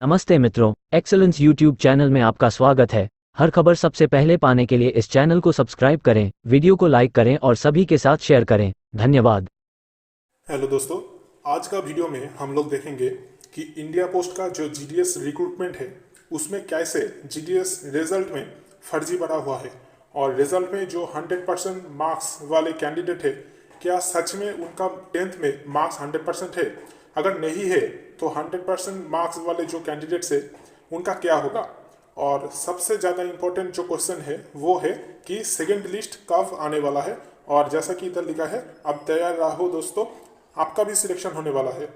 नमस्ते मित्रों, excellence YouTube channel में आपका स्वागत है। हर खबर सबसे पहले पाने के लिए इस चैनल को सब्सक्राइब करें, वीडियो को लाइक करें और सभी के साथ शेयर करें। धन्यवाद। हेलो दोस्तों, आज का वीडियो में हम लोग देखेंगे कि इंडिया पोस्ट का जो जीडीएस रिक्रूटमेंट है उसमें कैसे जीडीएस रिजल्ट में फर्जी भरा हुआ है और रिजल्ट में जो 100% मार्क्स वाले कैंडिडेट है क्या सच में उनका 10th में मार्क्स 100% है। अगर नहीं है तो 100% मार्क्स वाले जो कैंडिडेट्स है उनका क्या होगा। और सबसे ज़्यादा इम्पोर्टेंट जो क्वेश्चन है वो है कि सेकेंड लिस्ट कब आने वाला है। और जैसा कि इधर लिखा है, अब तैयार रहो दोस्तों, आपका भी सिलेक्शन होने वाला है।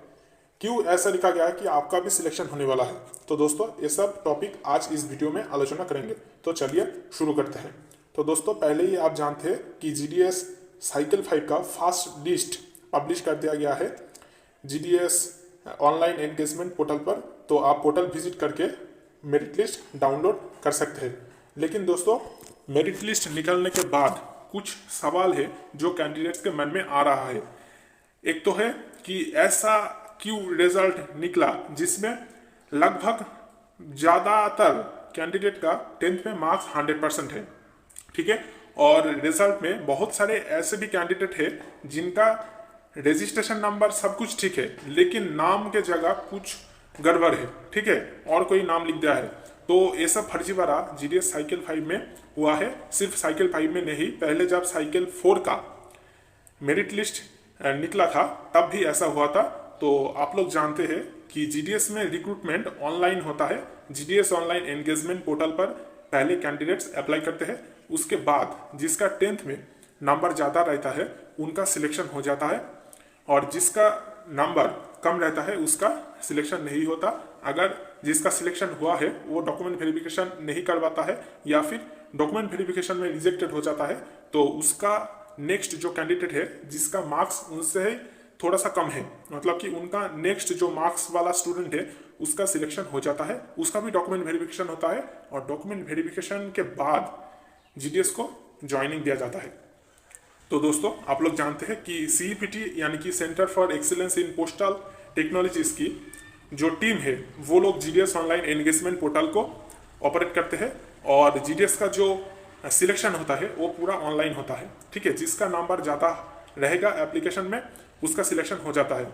क्यों ऐसा लिखा गया है कि आपका भी सिलेक्शन होने वाला है? तो दोस्तों ये सब टॉपिक आज इस वीडियो में आलोचना करेंगे। तो चलिए शुरू करते हैं। तो दोस्तों पहले ही आप जानते हैं कि जीडीएस साइकिल 5 का फर्स्ट लिस्ट पब्लिश कर दिया गया है जीडीएस ऑनलाइन एंगेजमेंट पोर्टल पर। तो आप पोर्टल विजिट करके मेरिट लिस्ट डाउनलोड कर सकते हैं। लेकिन दोस्तों मेरिट लिस्ट निकलने के बाद कुछ सवाल है जो कैंडिडेट्स के मन में आ रहा है। एक तो है कि ऐसा क्यों रिजल्ट निकला जिसमें लगभग ज़्यादातर कैंडिडेट का 10th में मार्क्स 100% है, ठीक है। और रिजल्ट में बहुत सारे ऐसे भी कैंडिडेट है जिनका रजिस्ट्रेशन नंबर सब कुछ ठीक है लेकिन नाम के जगह कुछ गड़बड़ है, ठीक है, और कोई नाम लिख दिया है। तो ये सब फर्जीवाड़ा जीडीएस साइकिल 5 में हुआ है। सिर्फ साइकिल 5 में नहीं, पहले जब साइकिल 4 का मेरिट लिस्ट निकला था तब भी ऐसा हुआ था। तो आप लोग जानते हैं कि जीडीएस में रिक्रूटमेंट ऑनलाइन होता है। जीडीएस ऑनलाइन एंगेजमेंट पोर्टल पर पहले कैंडिडेट्स अप्लाई करते हैं, उसके बाद जिसका 10th में नंबर ज़्यादा रहता है उनका सिलेक्शन हो जाता है और जिसका नंबर कम रहता है उसका सिलेक्शन नहीं होता। अगर जिसका सिलेक्शन हुआ है वो डॉक्यूमेंट वेरिफिकेशन नहीं करवाता है या फिर डॉक्यूमेंट वेरिफिकेशन में रिजेक्टेड हो जाता है तो उसका नेक्स्ट जो कैंडिडेट है जिसका मार्क्स उनसे थोड़ा सा कम है, मतलब कि उनका नेक्स्ट जो मार्क्स वाला स्टूडेंट है उसका सिलेक्शन हो जाता है, उसका भी डॉक्यूमेंट वेरिफिकेशन होता है और डॉक्यूमेंट वेरिफिकेशन के बाद जीडीएस को ज्वाइनिंग दिया जाता है। तो दोस्तों आप लोग जानते हैं कि सीईपीटी यानी कि centre for excellence in postal technologies की जो टीम है वो लोग जीडीएस ऑनलाइन एंगेजमेंट पोर्टल को ऑपरेट करते हैं और जीडीएस का जो सिलेक्शन होता है वो पूरा ऑनलाइन होता है, ठीक है। जिसका नंबर ज़्यादा रहेगा एप्लीकेशन में उसका सिलेक्शन हो जाता है।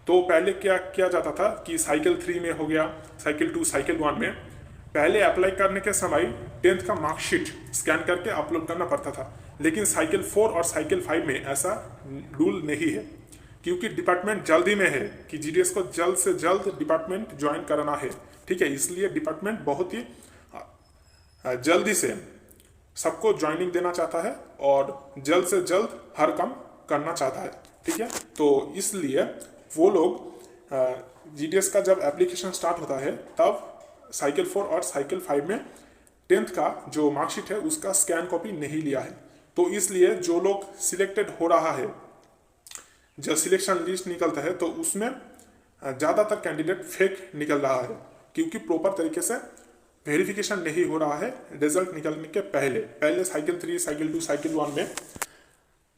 तो पहले क्या किया जाता था कि साइकिल 3 में हो गया, साइकिल 2, साइकिल 1 में पहले अप्लाई करने के समय 10th का मार्कशीट स्कैन करके अपलोड करना पड़ता था। लेकिन साइकिल 4 और साइकिल 5 में ऐसा रूल नहीं है क्योंकि डिपार्टमेंट जल्दी में है कि जीडीएस को जल्द से जल्द डिपार्टमेंट ज्वाइन कराना है, ठीक है। इसलिए डिपार्टमेंट बहुत ही जल्दी से सबको ज्वाइनिंग देना चाहता है और जल्द से जल्द हर काम करना चाहता है, ठीक है। तो इसलिए वो लोग जीडीएस का जब एप्लीकेशन स्टार्ट होता है तब साइकिल 4 और साइकिल 5 में 10th का जो मार्कशीट है उसका स्कैन कॉपी नहीं लिया है। तो इसलिए जो लोग सिलेक्टेड हो रहा है, जब सिलेक्शन लिस्ट निकलता है तो उसमें ज़्यादातर कैंडिडेट फेक निकल रहा है क्योंकि प्रॉपर तरीके से वेरिफिकेशन नहीं हो रहा है। रिजल्ट निकलने के पहले साइकिल 3, साइकिल 2, साइकिल 1 में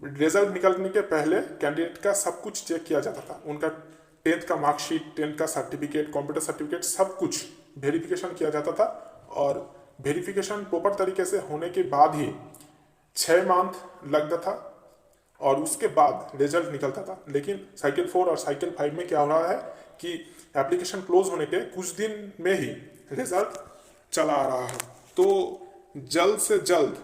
रिजल्ट निकलने के पहले कैंडिडेट का सब कुछ चेक किया जाता था। उनका 10th का मार्कशीट, 10th का सर्टिफिकेट, कंप्यूटर सर्टिफिकेट सब कुछ वेरिफिकेशन किया जाता था और वेरिफिकेशन प्रॉपर तरीके से होने के बाद ही 6 मंथ लगता था और उसके बाद रिजल्ट निकलता था। लेकिन साइकिल 4 और साइकिल 5 में क्या हो रहा है कि एप्लीकेशन क्लोज होने के कुछ दिन में ही रिजल्ट चला आ रहा है। तो जल्द से जल्द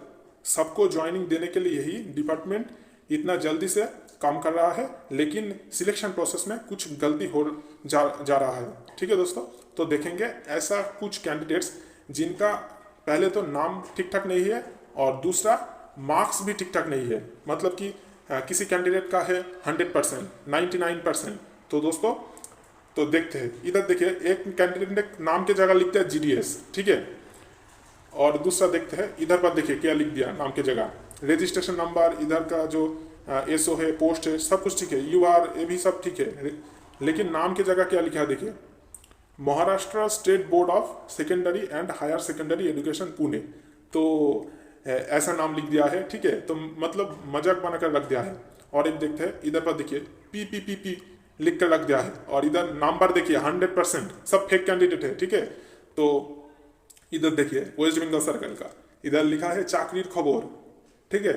सबको ज्वाइनिंग देने के लिए ही डिपार्टमेंट इतना जल्दी से काम कर रहा है, लेकिन सिलेक्शन प्रोसेस में कुछ गलती हो जा रहा है, ठीक है दोस्तों। तो देखेंगे ऐसा कुछ कैंडिडेट्स जिनका पहले तो नाम ठीक ठाक नहीं है और दूसरा मार्क्स भी ठीक ठाक नहीं है, मतलब कि किसी कैंडिडेट का है 100%, 99%। तो दोस्तों तो देखते हैं, इधर देखिए एक कैंडिडेट ने नाम के जगह लिखता है जीडीएस, ठीक है, और दूसरा देखते हैं इधर पर देखिए क्या लिख दिया नाम के जगह, रजिस्ट्रेशन नंबर, इधर का जो एसओ है, पोस्ट है, सब कुछ ठीक है, यूआर ये भी सब ठीक है, लेकिन नाम की जगह क्या लिखा है देखिए, Maharashtra state board of secondary and higher secondary education Pune. तो ऐसा नाम लिख दिया है, ठीक है। तो मतलब मजाक बनाकर रख दिया है। और एक देखते हैं इधर पर देखिए पी लिख कर रख दिया है। और इधर नंबर देखिए 100% सब फेक कैंडिडेट है, ठीक है। तो इधर देखिए वेस्ट बंगाल सर्कल का इधर लिखा है चाकरीर खबर, ठीक है,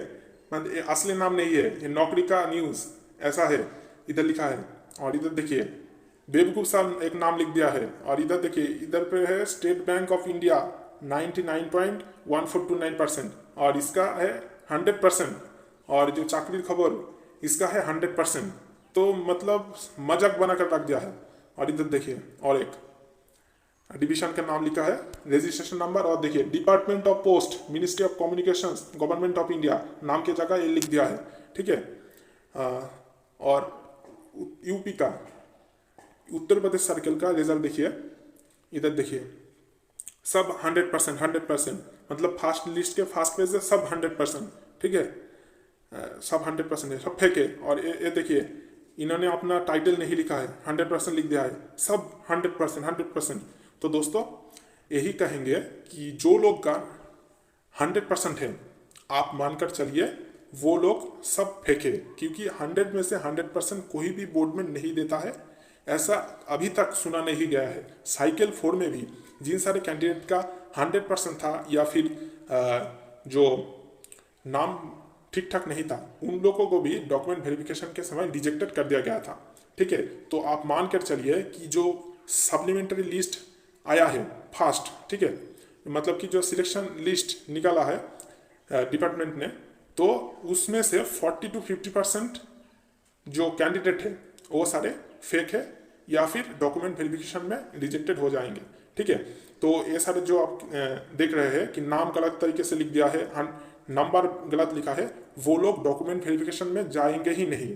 मतलब ये असली नाम नहीं है, ये नौकरी का न्यूज ऐसा है इधर लिखा है। और इधर देखिए बेवकूफ सा एक नाम लिख दिया है। और इधर देखिए इधर पे है स्टेट बैंक ऑफ इंडिया 99.1429%, और इसका है 100%। और जो चाकरी खबर इसका है 100%। तो मतलब मजाक बनाकर रख दिया है। और इधर देखिए और एक डिवीजन का नाम लिखा है, रजिस्ट्रेशन नंबर, और देखिए department of post ministry of communications government of India नाम की जगह ये लिख दिया है, ठीक है। और यूपी का उत्तर प्रदेश सर्कल का रिजल्ट देखिए, इधर देखिए सब 100%, मतलब फास्ट लिस्ट के फास्ट पेज है सब 100%, ठीक है। सब 100% है, सब फेक है। और ये देखिए इन्होंने अपना टाइटल नहीं लिखा है, 100% लिख दिया है, सब 100%। तो दोस्तों यही कहेंगे कि जो लोग का 100% है आप मानकर चलिए वो लोग सब फेक है, क्योंकि 100 में से 100% कोई भी बोर्ड में नहीं देता है, ऐसा अभी तक सुना नहीं गया है। साइकिल 4 में भी जिन सारे कैंडिडेट का 100% था या फिर जो नाम ठीक ठाक नहीं था उन लोगों को भी डॉक्यूमेंट वेरिफिकेशन के समय रिजेक्टेड कर दिया गया था, ठीक है। तो आप मान कर चलिए कि जो सप्लीमेंट्री लिस्ट आया है फास्ट, ठीक है, मतलब कि जो सिलेक्शन लिस्ट निकाला है डिपार्टमेंट ने, तो उसमें से 40 to 50% जो कैंडिडेट है वो सारे फेक है या फिर डॉक्यूमेंट वेरिफिकेशन में रिजेक्टेड हो जाएंगे, ठीक है। तो ये सारे जो आप देख रहे हैं कि नाम गलत तरीके से लिख दिया है, नंबर गलत लिखा है, वो लोग डॉक्यूमेंट वेरिफिकेशन में जाएंगे ही नहीं,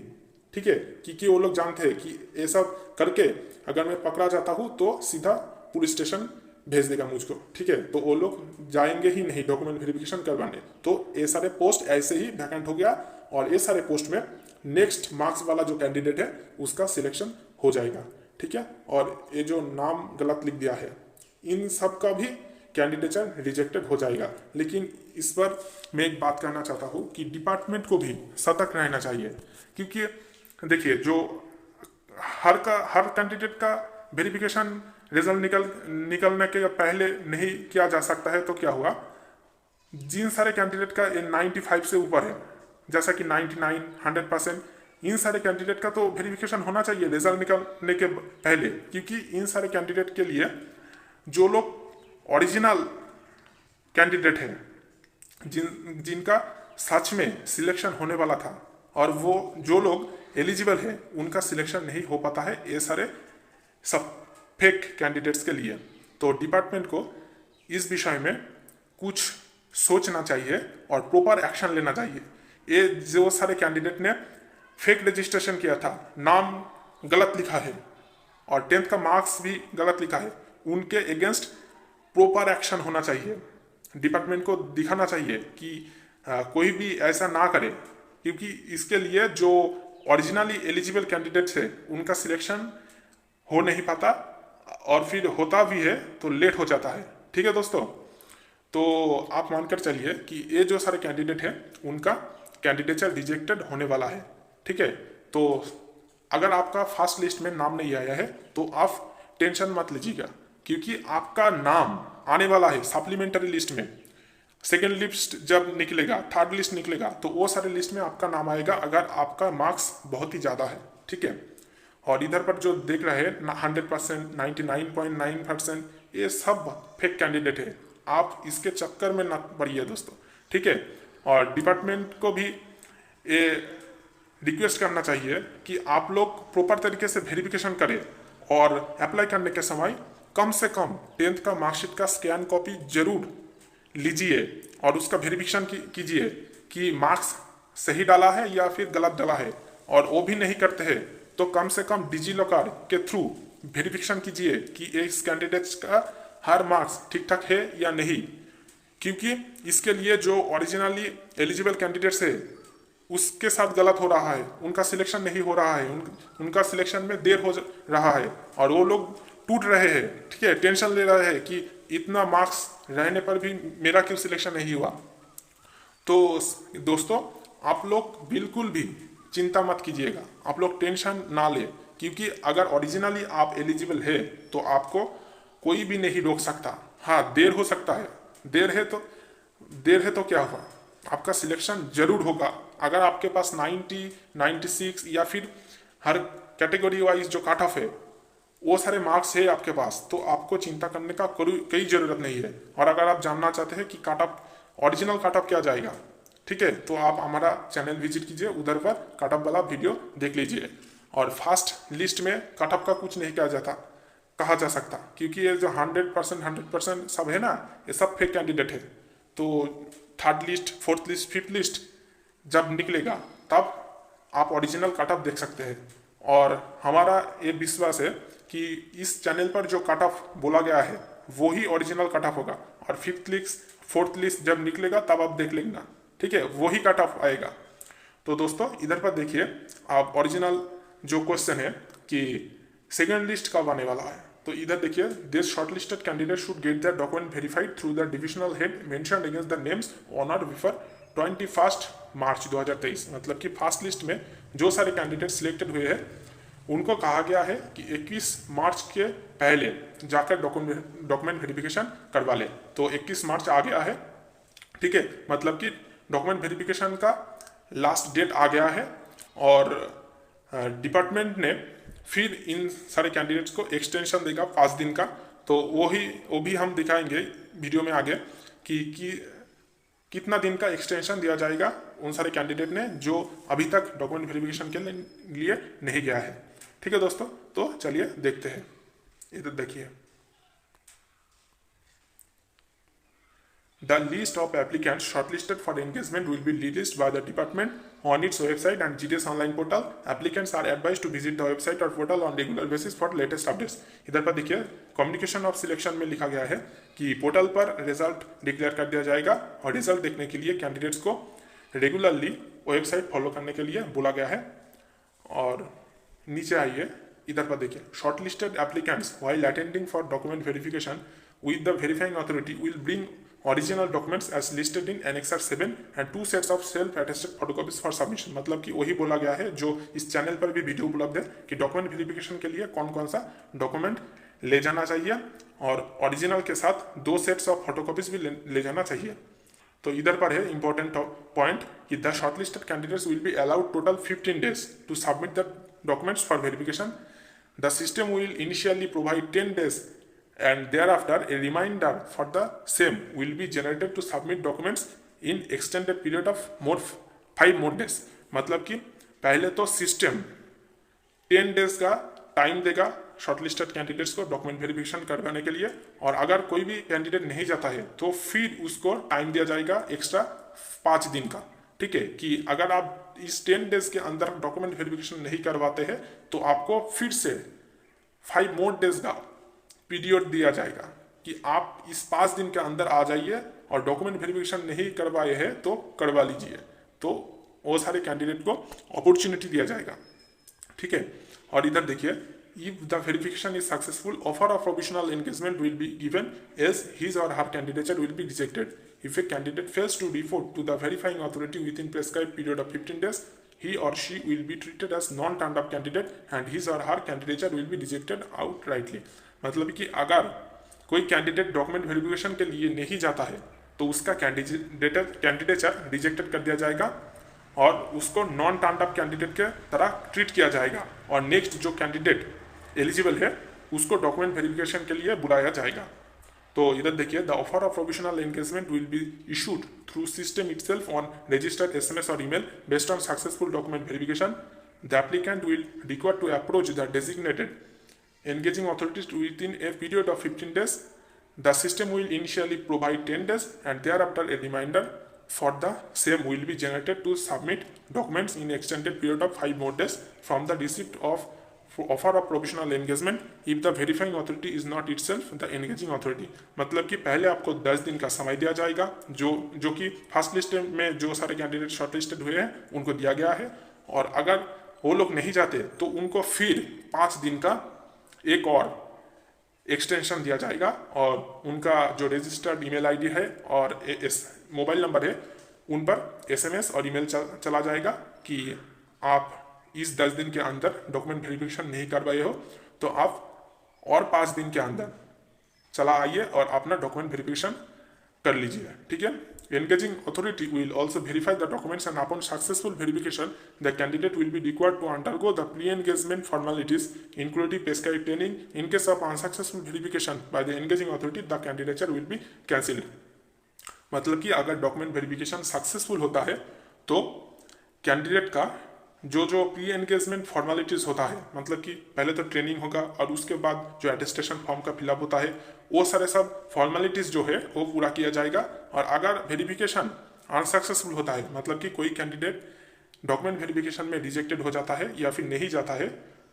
ठीक है, क्योंकि वो लोग जानते हैं कि ये सब करके अगर मैं पकड़ा जाता हूँ तो सीधा पुलिस स्टेशन भेज देगा मुझको, ठीक है। तो वो लोग जाएंगे ही नहीं डॉक्यूमेंट वेरिफिकेशन करवाने। तो ये सारे पोस्ट ऐसे ही वैकेंट हो गया, और ये सारे पोस्ट में नेक्स्ट मार्क्स वाला जो कैंडिडेट है उसका सिलेक्शन हो जाएगा, ठीक है। और ये जो नाम गलत लिख दिया है इन सब का भी कैंडिडेचर रिजेक्टेड हो जाएगा। लेकिन इस पर मैं एक बात कहना चाहता हूँ कि डिपार्टमेंट को भी सतर्क रहना चाहिए, क्योंकि देखिए जो हर कैंडिडेट का वेरिफिकेशन रिजल्ट निकलने के पहले नहीं किया जा सकता है। तो क्या हुआ, जिन सारे कैंडिडेट का 95 से ऊपर है, जैसा कि 99, 100%, इन सारे कैंडिडेट का तो वेरिफिकेशन होना चाहिए रिजल्ट निकलने के पहले, क्योंकि इन सारे कैंडिडेट के लिए जो लोग ओरिजिनल कैंडिडेट है जिनका सच में सिलेक्शन होने वाला था, और वो जो लोग एलिजिबल है उनका सिलेक्शन नहीं हो पाता है, ये सारे सब फेक कैंडिडेट्स के लिए। तो डिपार्टमेंट को इस विषय में कुछ सोचना चाहिए और प्रॉपर एक्शन लेना चाहिए। ये जो सारे कैंडिडेट ने फेक रजिस्ट्रेशन किया था, नाम गलत लिखा है और 10th का मार्क्स भी गलत लिखा है, उनके अगेंस्ट प्रॉपर एक्शन होना चाहिए। डिपार्टमेंट को दिखाना चाहिए कि कोई भी ऐसा ना करे, क्योंकि इसके लिए जो ओरिजिनली एलिजिबल कैंडिडेट्स है उनका सिलेक्शन हो नहीं पाता, और फिर होता भी है तो लेट हो जाता है, ठीक है दोस्तों। तो आप मानकर चलिए कि ये जो सारे कैंडिडेट हैं उनका कैंडिडेचर रिजेक्टेड होने वाला है, ठीक है। तो अगर आपका फर्स्ट लिस्ट में नाम नहीं आया है तो आप टेंशन मत लीजिएगा, क्योंकि आपका नाम आने वाला है सप्लीमेंट्री लिस्ट में। सेकेंड लिस्ट जब निकलेगा, थर्ड लिस्ट निकलेगा, तो वो सारे लिस्ट में आपका नाम आएगा अगर आपका मार्क्स बहुत ही ज़्यादा है, ठीक है। और इधर पर जो देख रहे हैं 100%, 99.9%, ये सब फेक कैंडिडेट है। आप इसके चक्कर में ना पड़िए दोस्तों, ठीक है। और डिपार्टमेंट को भी ये रिक्वेस्ट करना चाहिए कि आप लोग प्रॉपर तरीके से वेरिफिकेशन करें, और अप्लाई करने के समय कम से कम 10th का मार्कशीट का स्कैन कॉपी जरूर लीजिए और उसका वेरिफिकेशन कीजिए कि मार्क्स सही डाला है या फिर गलत डाला है। और वो भी नहीं करते हैं तो कम से कम डिजिलॉकर के थ्रू वेरिफिकेशन कीजिए कि इस कैंडिडेट्स का हर मार्क्स ठीक ठाक है या नहीं, क्योंकि इसके लिए जो ओरिजिनली एलिजिबल कैंडिडेट्स है उसके साथ गलत हो रहा है, उनका सिलेक्शन नहीं हो रहा है, उनका सिलेक्शन में देर हो रहा है, और वो लोग टूट रहे हैं, ठीक है, टेंशन ले रहे हैं कि इतना मार्क्स रहने पर भी मेरा क्यों सिलेक्शन नहीं हुआ। तो दोस्तों आप लोग बिल्कुल भी चिंता मत कीजिएगा, आप लोग टेंशन ना ले, क्योंकि अगर ओरिजिनली आप एलिजिबल है तो आपको कोई भी नहीं रोक सकता। हाँ, देर हो सकता है, देर है तो क्या हुआ, आपका सिलेक्शन जरूर होगा। अगर आपके पास 90, 96 या फिर हर कैटेगरी वाइज जो कट ऑफ है वो सारे मार्क्स है आपके पास, तो आपको चिंता करने का कोई जरूरत नहीं है। और अगर आप जानना चाहते हैं कि cut off, original cut off क्या जाएगा, ठीक है, तो आप हमारा चैनल विजिट कीजिए, उधर पर कट ऑफ वाला वीडियो देख लीजिए। और फर्स्ट लिस्ट में कट ऑफ का कुछ नहीं कहा जा सकता, क्योंकि ये जो 100% सब है ना, ये सब फेक कैंडिडेट है। तो third list, fourth list, fifth list जब निकलेगा तब आप ओरिजिनल कट ऑफ देख सकते हैं। और हमारा ये विश्वास है कि इस चैनल पर जो कट ऑफ बोला गया है वो ही ओरिजिनल कट ऑफ होगा। और फिफ्थ लिस्ट, फोर्थ लिस्ट जब निकलेगा तब आप देख लेना, ठीक है, वही कट ऑफ आएगा। तो दोस्तों इधर पर देखिए, आप ओरिजिनल जो क्वेश्चन है कि सेकेंड लिस्ट कब आने वाला है, तो इधर देखिए, this shortlisted candidate should get the document verified through the divisional head mentioned against the names on और बिफोर 21 मार्च 2023। मतलब कि फर्स्ट लिस्ट में जो सारे कैंडिडेट सिलेक्टेड हुए हैं उनको कहा गया है कि 21 मार्च के पहले जाकर डॉक्यूमेंट वेरिफिकेशन करवा ले। तो 21 मार्च आ गया है, ठीक है, मतलब कि डॉक्यूमेंट वेरिफिकेशन का लास्ट डेट आ गया है। और डिपार्टमेंट ने फिर इन सारे कैंडिडेट्स को एक्सटेंशन देगा 5 दिन का। तो वो भी हम दिखाएंगे वीडियो में आगे कि कितना दिन का एक्सटेंशन दिया जाएगा उन सारे कैंडिडेट ने जो अभी तक डॉक्यूमेंट वेरिफिकेशन के लिए नहीं गया है। ठीक है दोस्तों, तो चलिए देखते हैं। इधर देखिए, The list of applicants shortlisted for engagement will be released by the department on its website and GDS online portal. Applicants are advised to visit the website or portal on regular basis for latest updates. इधर पर देखिए, communication of selection में लिखा गया है कि portal पर result declare कर दिया जाएगा और रिजल्ट देखने के लिए कैंडिडेट्स को रेगुलरली वेबसाइट फॉलो करने के लिए बोला गया है। और नीचे आइए, इधर पर देखिए, shortlisted applicants while attending for document verification with the verifying authority will bring original documents as listed in Annexure 7 and 2 sets of self-attested photocopies for submission। मतलब कि वही बोला गया है जो इस चैनल पर भी वीडियो उपलब्ध है कि डॉक्यूमेंट वेरिफिकेशन के लिए कौन कौन सा डॉक्यूमेंट ले जाना चाहिए और ओरिजिनल के साथ 2 सेट्स ऑफ फोटोकॉपीज भी ले जाना चाहिए। तो इधर पर है इंपॉर्टेंट पॉइंट कि the shortlisted candidates will be allowed total 15 days to submit the documents for verification. The system will initially provide 10 days and thereafter a reminder for the same will be generated to submit documents in extended period of 5 more days। मतलब कि पहले तो system 10 days का time देगा shortlisted candidates को document verification करवाने के लिए, और अगर कोई भी कैंडिडेट नहीं जाता है तो फिर उसको टाइम दिया जाएगा एक्स्ट्रा 5 दिन का। ठीक है, कि अगर आप इस 10 days के अंदर डॉक्यूमेंट वेरिफिकेशन नहीं करवाते हैं तो आपको फिर से 5 more days का पीरियड दिया जाएगा कि आप इस 5 दिन के अंदर आ जाइए और डॉक्यूमेंट वेरिफिकेशन नहीं करवाए हैं तो करवा लीजिए। तो वो सारे कैंडिडेट को अपॉर्चुनिटी दिया जाएगा, ठीक है। और इधर देखिए, if the verification is successful offer of provisional engagement will be given as his और her candidature will be rejected. If a candidate fails to report to the verifying authority within prescribed period of 15 days, he or she will be treated as non-turned up candidate and his or her candidature will be rejected outrightly। मतलब कि अगर कोई candidate document verification के लिए नहीं जाता है तो उसका कैंडिडेचर रिजेक्टेड कर दिया जाएगा और उसको नॉन टर्न्ड अप कैंडिडेट के तरह ट्रीट किया जाएगा। और नेक्स्ट जो कैंडिडेट एलिजिबल है उसको डॉक्यूमेंट वेरिफिकेशन के लिए बुलाया जाएगा। तो इधर देखिए, the offer of provisional engagement will be issued through system itself on registered SMS और email based on successful document verification. The applicant will require to approach the designated engaging authorities within a period of 15 days. The system will initially provide 10 days and thereafter a reminder for the same will be generated to submit documents in extended period of 5 more days from the receipt of offer of provisional engagement if the verifying authority is not itself the engaging authority। मतलब कि पहले आपको 10 दिन का समय दिया जाएगा जो कि फर्स्ट लिस्ट में जो सारे कैंडिडेट शॉर्टलिस्टेड हुए हैं उनको दिया गया है, और अगर वो लोग नहीं जाते तो उनको फिर 5 दिन का एक और एक्सटेंशन दिया जाएगा और उनका जो रजिस्टर्ड ईमेल आईडी है और मोबाइल नंबर है उन पर SMS और ईमेल चला जाएगा कि आप इस 10 दिन के अंदर डॉक्यूमेंट वेरिफिकेशन नहीं करवाए हो तो आप और 5 दिन के अंदर चला आइए और अपना डॉक्यूमेंट वेरिफिकेशन कर लीजिए, ठीक है। Engaging authority will also verify the documents and upon successful verification the candidate will be required to undergo the pre engagement formalities including पेस्काई training. In case of unsuccessful verification by the engaging authority the candidature will be cancelled. मतलब कि अगर document verification successful होता है तो candidate का जो pre engagement formalities होता है, मतलब कि पहले तो ट्रेनिंग होगा और उसके बाद जो एटेस्टेशन फॉर्म का फिलअप होता है वो सारे सब फॉर्मेलिटीज जो है वो पूरा किया जाएगा। और अगर वेरिफिकेशन अनसक्सेसफुल होता है, मतलब कि कोई कैंडिडेट डॉक्यूमेंट वेरिफिकेशन में रिजेक्टेड हो जाता है या फिर नहीं जाता है,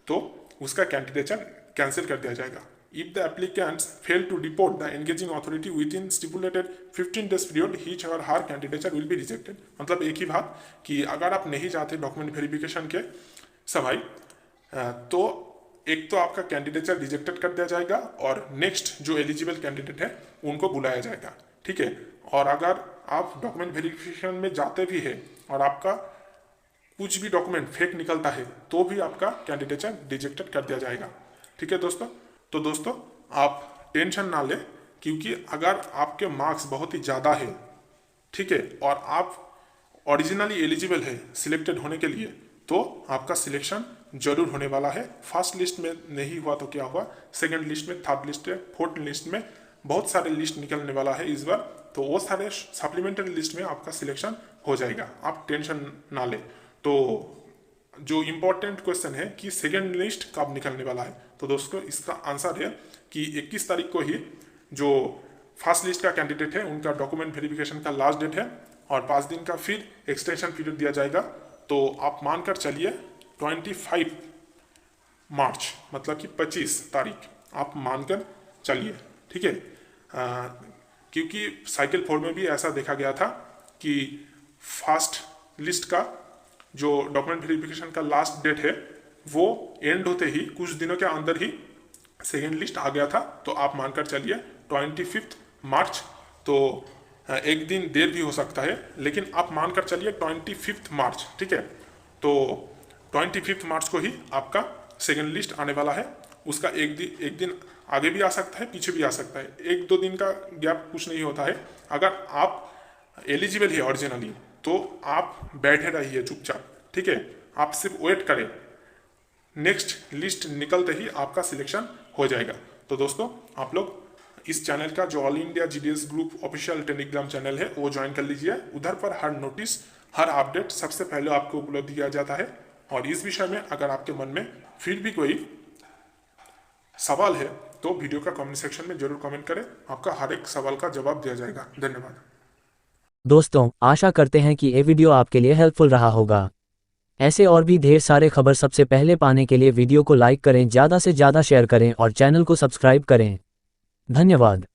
तो उसका कैंडिडेचर कैंसिल कर दिया जाएगा। If the applicants fail to report the engaging authority within stipulated 15 days period, his or her candidature will be rejected। मतलब एक ही बात कि अगर आप नहीं जाते डॉक्यूमेंट वेरिफिकेशन के समय तो एक तो आपका कैंडिडेचर रिजेक्टेड कर दिया जाएगा और नेक्स्ट जो एलिजिबल कैंडिडेट है उनको बुलाया जाएगा, ठीक है। और अगर आप डॉक्यूमेंट वेरिफिकेशन में जाते भी है और आपका कुछ भी डॉक्यूमेंट फेक निकलता है तो भी आपका कैंडिडेचर रिजेक्टेड कर दिया जाएगा, ठीक है दोस्तों। तो दोस्तों आप टेंशन ना लें, क्योंकि अगर आपके मार्क्स बहुत ही ज़्यादा है, ठीक है, और आप ओरिजिनली एलिजिबल है सिलेक्टेड होने के लिए, तो आपका सिलेक्शन जरूर होने वाला है। फर्स्ट लिस्ट में नहीं हुआ तो क्या हुआ, सेकंड लिस्ट में, थर्ड लिस्ट में, फोर्थ लिस्ट में बहुत सारे लिस्ट निकलने वाला है इस बार, तो वो सारे सप्लीमेंट्री लिस्ट में आपका सिलेक्शन हो जाएगा, आप टेंशन ना लें। तो जो इम्पोर्टेंट क्वेश्चन है कि सेकेंड लिस्ट कब निकलने वाला है, तो दोस्तों इसका आंसर है कि 21 तारीख को ही जो फर्स्ट लिस्ट का कैंडिडेट है उनका डॉक्यूमेंट वेरिफिकेशन का लास्ट डेट है और 5 दिन का फिर एक्सटेंशन पीरियड दिया जाएगा। तो आप मानकर चलिए 25 मार्च, मतलब कि 25 तारीख आप मानकर चलिए, ठीक है। क्योंकि साइकिल 4 में भी ऐसा देखा गया था कि फर्स्ट लिस्ट का जो डॉक्यूमेंट वेरिफिकेशन का लास्ट डेट है वो एंड होते ही कुछ दिनों के अंदर ही सेकेंड लिस्ट आ गया था। तो आप मानकर चलिए 25 मार्च, तो एक दिन देर भी हो सकता है, लेकिन आप मानकर चलिए 25 मार्च, ठीक है। तो 25 मार्च को ही आपका सेकेंड लिस्ट आने वाला है। उसका एक दिन आगे भी आ सकता है, पीछे भी आ सकता है, 1-2 दिन का गैप कुछ नहीं होता है। अगर आप एलिजिबल है ओरिजिनली तो आप बैठे रहिए चुपचाप, ठीक है, आप सिर्फ वेट करें, नेक्स्ट लिस्ट निकलते ही आपका सिलेक्शन हो जाएगा। तो दोस्तों आप लोग इस चैनल का जो all India GDS group official Telegram channel है वो ज्वाइन कर लीजिए। उधर पर हर नोटिस, हर अपडेट सबसे पहले आपको उपलब्ध किया जाता है। और इस विषय में अगर आपके मन में फिर भी कोई सवाल है तो वीडियो का कमेंट सेक्शन में जरूर कमेंट करें, आपका हर एक सवाल का जवाब दिया जाएगा। धन्यवाद दोस्तों, आशा करते हैं कि ये वीडियो आपके लिए हेल्पफुल रहा होगा। ऐसे और भी ढेर सारे खबर सबसे पहले पाने के लिए वीडियो को लाइक करें, ज़्यादा से ज़्यादा शेयर करें और चैनल को सब्सक्राइब करें। धन्यवाद।